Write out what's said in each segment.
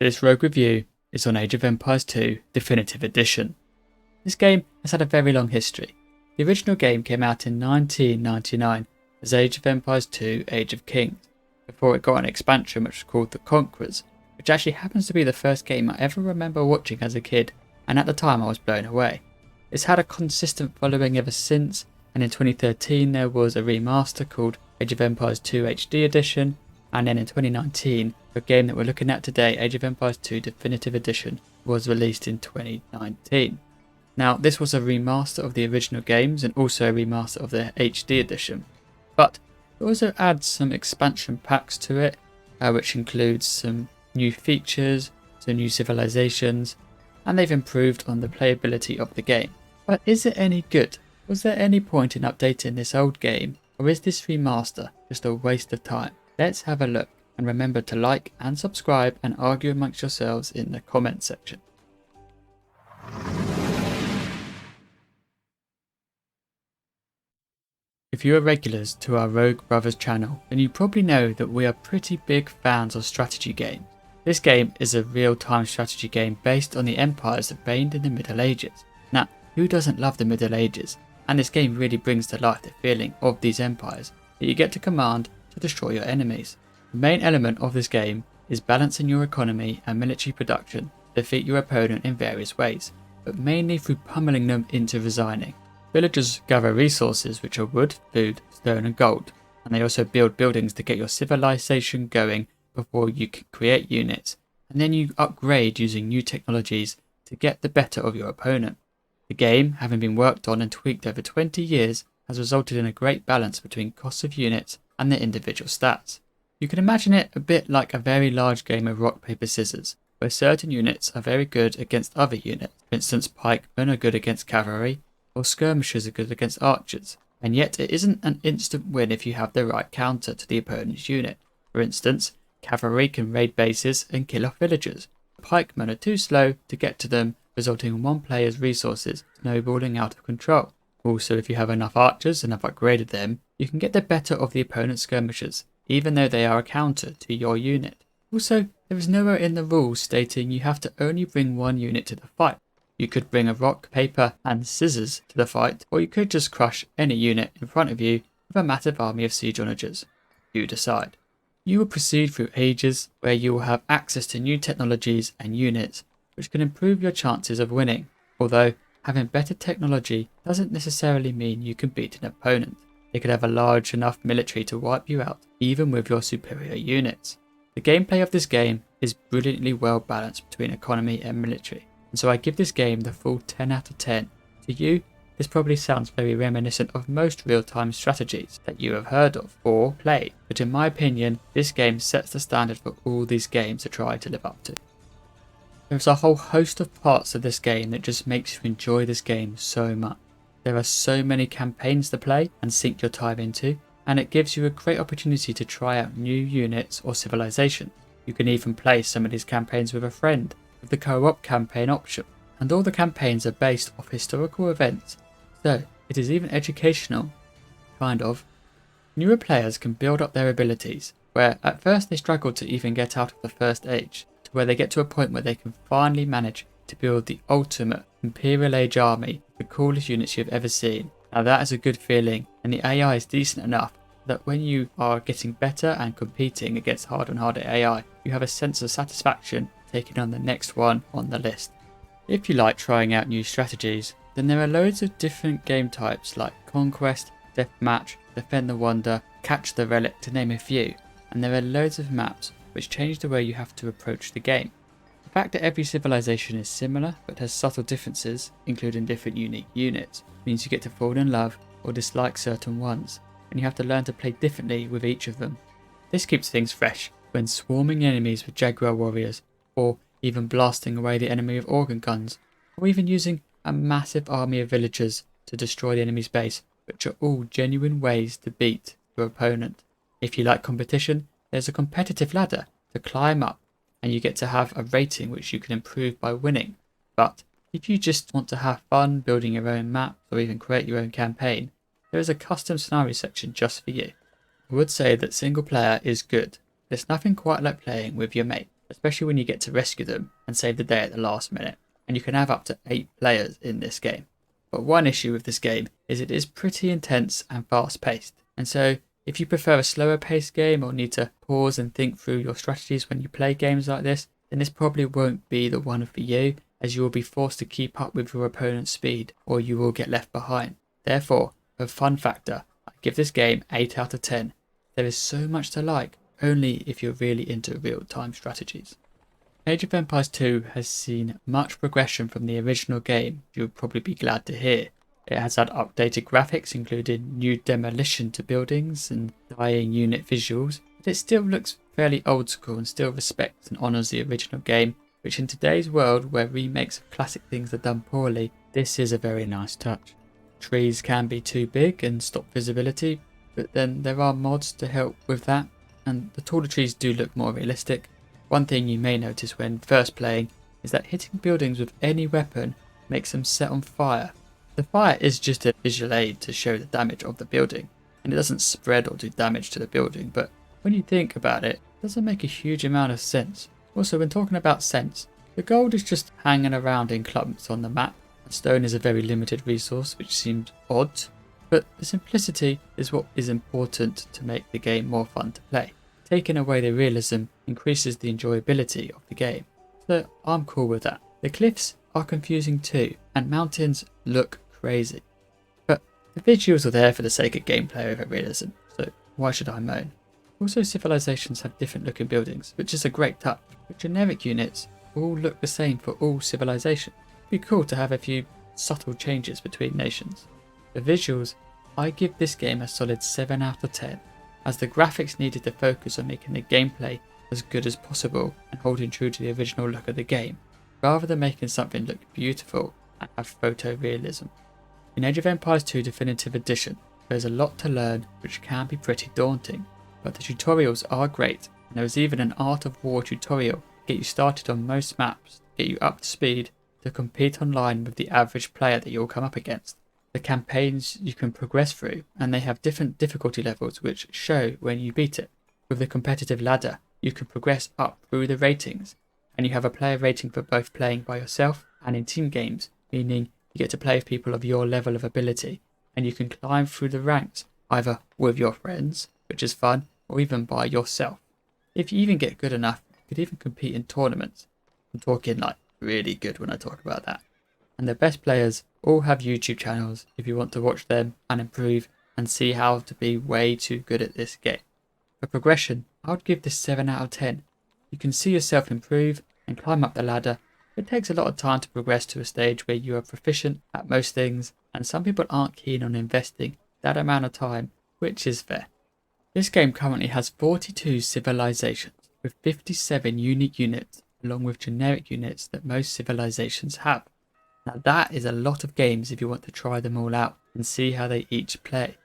This rogue review is on Age of Empires 2 Definitive Edition. This game has had a very long history. The original game came out in 1999 as Age of Empires 2 Age of Kings, before it got an expansion which was called The Conquerors, which actually happens to be the first game I ever remember watching as a kid, and at the time I was blown away. It's had a consistent following ever since, and in 2013 there was a remaster called Age of Empires 2 HD Edition, and then in 2019 the game that we're looking at today, Age of Empires 2 Definitive Edition, was released in 2019. Now this was a remaster of the original games and also a remaster of the HD Edition, but it also adds some expansion packs to it, which includes some new features, some new civilizations, and they've improved on the playability of the game. But is it any good? Was there any point in updating this old game, or is this remaster just a waste of time? Let's have a look, and remember to like and subscribe and argue amongst yourselves in the comment section. If you are regulars to our Rogue Brothers channel, then you probably know that we are pretty big fans of strategy games. This game is a real-time strategy game based on the empires that reigned in the Middle Ages. Now, who doesn't love the Middle Ages? And this game really brings to life the feeling of these empires that you get to command to destroy your enemies. The main element of this game is balancing your economy and military production to defeat your opponent in various ways, but mainly through pummeling them into resigning. Villagers gather resources which are wood, food, stone and gold, and they also build buildings to get your civilization going before you can create units, and then you upgrade using new technologies to get the better of your opponent. The game, having been worked on and tweaked over 20 years, has resulted in a great balance between costs of units and their individual stats. You can imagine it a bit like a very large game of rock, paper, scissors, where certain units are very good against other units. For instance, pikemen are good against cavalry, or skirmishers are good against archers, and yet it isn't an instant win if you have the right counter to the opponent's unit. For instance, cavalry can raid bases and kill off villagers. Pikemen are too slow to get to them, resulting in one player's resources snowballing out of control. Also, if you have enough archers and have upgraded them, you can get the better of the opponent's skirmishers, even though they are a counter to your unit. Also, there is nowhere in the rules stating you have to only bring one unit to the fight. You could bring a rock, paper and scissors to the fight, or you could just crush any unit in front of you with a massive army of siege onagers. You decide. You will proceed through ages where you will have access to new technologies and units which can improve your chances of winning, although having better technology doesn't necessarily mean you can beat an opponent. They could have a large enough military to wipe you out, even with your superior units. The gameplay of this game is brilliantly well balanced between economy and military, and so I give this game the full 10 out of 10. To you, this probably sounds very reminiscent of most real-time strategies that you have heard of or played, but in my opinion, this game sets the standard for all these games to try to live up to. There's a whole host of parts of this game that just makes you enjoy this game so much. There are so many campaigns to play and sink your time into, and it gives you a great opportunity to try out new units or civilizations. You can even play some of these campaigns with a friend, with the co-op campaign option, and all the campaigns are based off historical events, so it is even educational, kind of. Newer players can build up their abilities, where at first they struggle to even get out of the first age, to where they get to a point where they can finally manage to build the ultimate Imperial Age army, the coolest units you've ever seen. Now that is a good feeling, and the AI is decent enough that when you are getting better and competing against harder and harder AI, you have a sense of satisfaction taking on the next one on the list. If you like trying out new strategies, then there are loads of different game types like Conquest, Deathmatch, Defend the Wonder, Catch the Relic to name a few, and there are loads of maps which change the way you have to approach the game. The fact that every civilization is similar but has subtle differences, including different unique units, means you get to fall in love or dislike certain ones, and you have to learn to play differently with each of them. This keeps things fresh when swarming enemies with Jaguar warriors, or even blasting away the enemy with organ guns, or even using a massive army of villagers to destroy the enemy's base, which are all genuine ways to beat your opponent. If you like competition, there's a competitive ladder to climb up, and you get to have a rating which you can improve by winning. But if you just want to have fun building your own map or even create your own campaign, there is a custom scenario section just for you. I would say that single player is good. There's nothing quite like playing with your mate. especially when you get to rescue them and save the day at the last minute, and you can have up to 8 players in this game. But one issue with this game is it is pretty intense and fast paced, and so if you prefer a slower paced game or need to pause and think through your strategies when you play games like this, then this probably won't be the one for you, as you will be forced to keep up with your opponent's speed or you will get left behind. Therefore, for fun factor, I give this game 8 out of 10. There is so much to like, only if you're really into real-time strategies. Age of Empires 2 has seen much progression from the original game, you'll probably be glad to hear. It has had updated graphics, including new demolition to buildings and dying unit visuals, but it still looks fairly old school and still respects and honours the original game, which in today's world where remakes of classic things are done poorly, this is a very nice touch. Trees can be too big and stop visibility, but then there are mods to help with that, and the taller trees do look more realistic. One thing you may notice when first playing is that hitting buildings with any weapon makes them set on fire. The fire is just a visual aid to show the damage of the building, and it doesn't spread or do damage to the building, but when you think about it, it doesn't make a huge amount of sense. Also, when talking about sense, the gold is just hanging around in clumps on the map, and stone is a very limited resource, which seems odd, but the simplicity is what is important to make the game more fun to play. Taking away the realism increases the enjoyability of the game, so I'm cool with that. The cliffs are confusing too, and mountains look crazy, but the visuals are there for the sake of gameplay over realism, so why should I moan? Also, civilizations have different looking buildings, which is a great touch, but generic units all look the same for all civilizations. It'd be cool to have a few subtle changes between nations. The visuals, I give this game a solid 7 out of 10, as the graphics needed to focus on making the gameplay as good as possible and holding true to the original look of the game, rather than making something look beautiful and have photorealism. In Age of Empires 2 Definitive Edition, there's a lot to learn which can be pretty daunting, but the tutorials are great, and there is even an Art of War tutorial to get you started on most maps, get you up to speed to compete online with the average player that you'll come up against. The campaigns you can progress through, and they have different difficulty levels which show when you beat it. With the competitive ladder, you can progress up through the ratings, and you have a player rating for both playing by yourself and in team games, meaning you get to play with people of your level of ability, and you can climb through the ranks either with your friends, which is fun, or even by yourself. If you even get good enough, you could even compete in tournaments. I'm talking like really good when I talk about that. And the best players all have YouTube channels if you want to watch them and improve and see how to be way too good at this game. For progression, I would give this 7 out of 10. You can see yourself improve and climb up the ladder. It takes a lot of time to progress to a stage where you are proficient at most things, and some people aren't keen on investing that amount of time, which is fair. This game currently has 42 civilizations with 57 unique units, along with generic units that most civilizations have. Now that is a lot of games if you want to try them all out and see how they each play.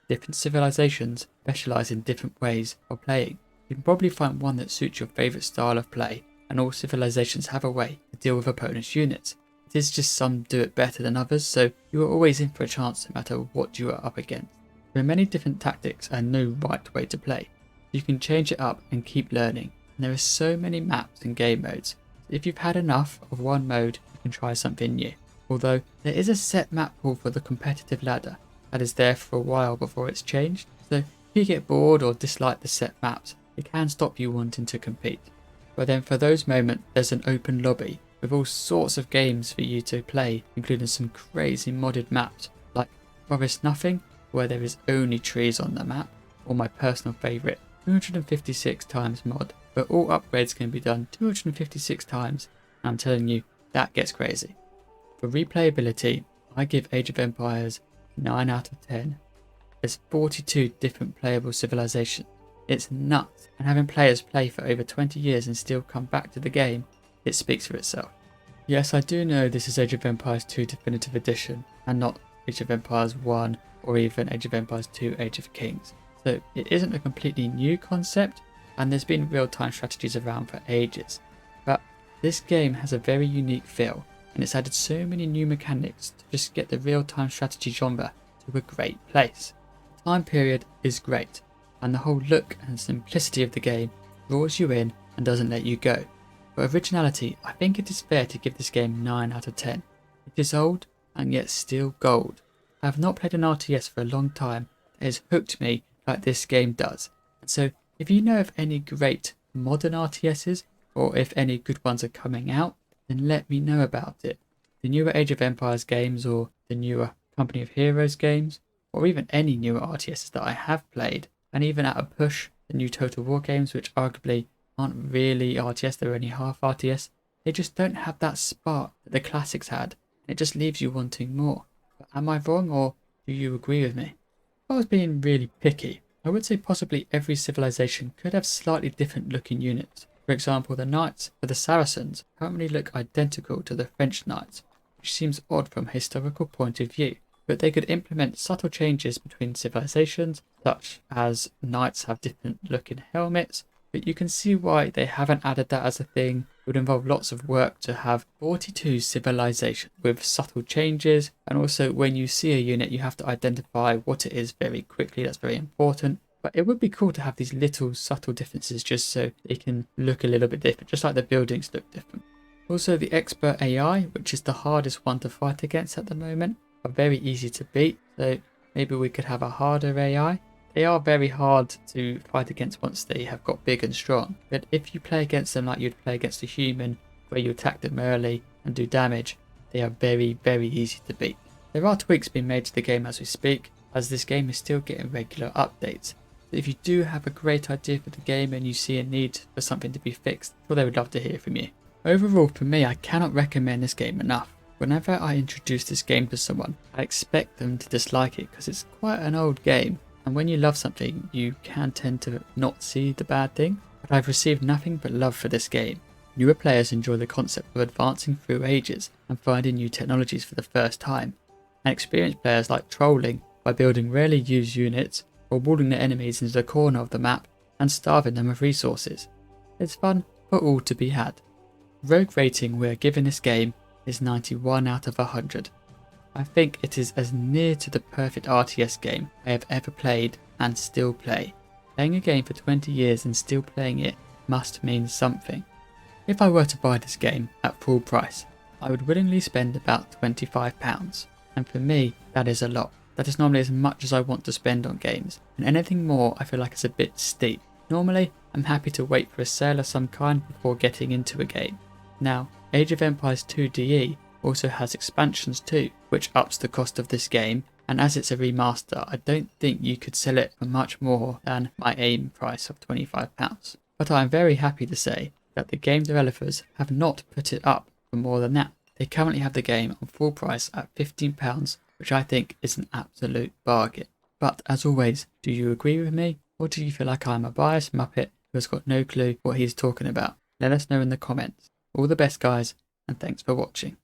Different civilizations specialise in different ways of playing. You can probably find one that suits your favourite style of play, and all civilizations have a way to deal with opponents' units. It is just some do it better than others, so you are always in for a chance no matter what you are up against. There are many different tactics and no right way to play. You can change it up and keep learning, and there are so many maps and game modes. If you've had enough of one mode, you can try something new. Although there is a set map pool for the competitive ladder that is there for a while before it's changed, so if you get bored or dislike the set maps, it can stop you wanting to compete. But then for those moments, there's an open lobby with all sorts of games for you to play, including some crazy modded maps like Forest Nothing, where there is only trees on the map, or my personal favourite, 256 times mod, where all upgrades can be done 256 times, and I'm telling you, that gets crazy. For replayability, I give Age of Empires 9 out of 10. There's 42 different playable civilizations. It's nuts, and having players play for over 20 years and still come back to the game, it speaks for itself. Yes, I do know this is Age of Empires 2 Definitive Edition, and not Age of Empires 1 or even Age of Empires 2 Age of Kings. So it isn't a completely new concept, and there's been real-time strategies around for ages. But this game has a very unique feel, and it's added so many new mechanics to just get the real-time strategy genre to a great place. The time period is great, and the whole look and simplicity of the game draws you in and doesn't let you go. For originality, I think it is fair to give this game 9 out of 10. It is old and yet still gold. I have not played an RTS for a long time that has hooked me like this game does. And so if you know of any great modern RTSs, or if any good ones are coming out, then let me know about it. The newer Age of Empires games, or the newer Company of Heroes games, or even any newer RTSs that I have played, and even at a push, the new Total War games, which arguably aren't really RTS, they're only half RTS, they just don't have that spark that the classics had, and it just leaves you wanting more. But am I wrong, or do you agree with me? If I was being really picky, I would say possibly every civilization could have slightly different looking units. For example, the knights for the Saracens currently look identical to the French knights, which seems odd from a historical point of view, but they could implement subtle changes between civilizations, such as knights have different looking helmets, but you can see why they haven't added that as a thing. It would involve lots of work to have 42 civilizations with subtle changes, and also when you see a unit you have to identify what it is very quickly. That's very important. But it would be cool to have these little subtle differences just so they can look a little bit different, just like the buildings look different. Also, the expert AI, which is the hardest one to fight against at the moment, are very easy to beat, so maybe we could have a harder AI. They are very hard to fight against once they have got big and strong, but if you play against them like you'd play against a human, where you attack them early and do damage, they are very, very easy to beat. There are tweaks being made to the game as we speak, as this game is still getting regular updates. So if you do have a great idea for the game and you see a need for something to be fixed, well, they would love to hear from you. Overall, for me, I cannot recommend this game enough. Whenever I introduce this game to someone, I expect them to dislike it because it's quite an old game, and when you love something, you can tend to not see the bad thing. But I've received nothing but love for this game. Newer players enjoy the concept of advancing through ages and finding new technologies for the first time, and experienced players like trolling by building rarely used units or walling their enemies into the corner of the map and starving them of resources. It's fun for all to be had. Rogue rating we are giving this game is 91 out of 100. I think it is as near to the perfect RTS game I have ever played and still play. Playing a game for 20 years and still playing it must mean something. If I were to buy this game at full price, I would willingly spend about £25, and for me that is a lot. That is normally as much as I want to spend on games, and anything more I feel like is a bit steep. Normally I'm happy to wait for a sale of some kind before getting into a game. Now, Age of Empires 2 DE also has expansions too, which ups the cost of this game, and as it's a remaster, I don't think you could sell it for much more than my aim price of £25. But I am very happy to say that the game developers have not put it up for more than that. They currently have the game on full price at £15, which I think is an absolute bargain. But as always, do you agree with me, or do you feel like I'm a biased muppet who has got no clue what he's talking about? Let us know in the comments. All the best, guys, and thanks for watching.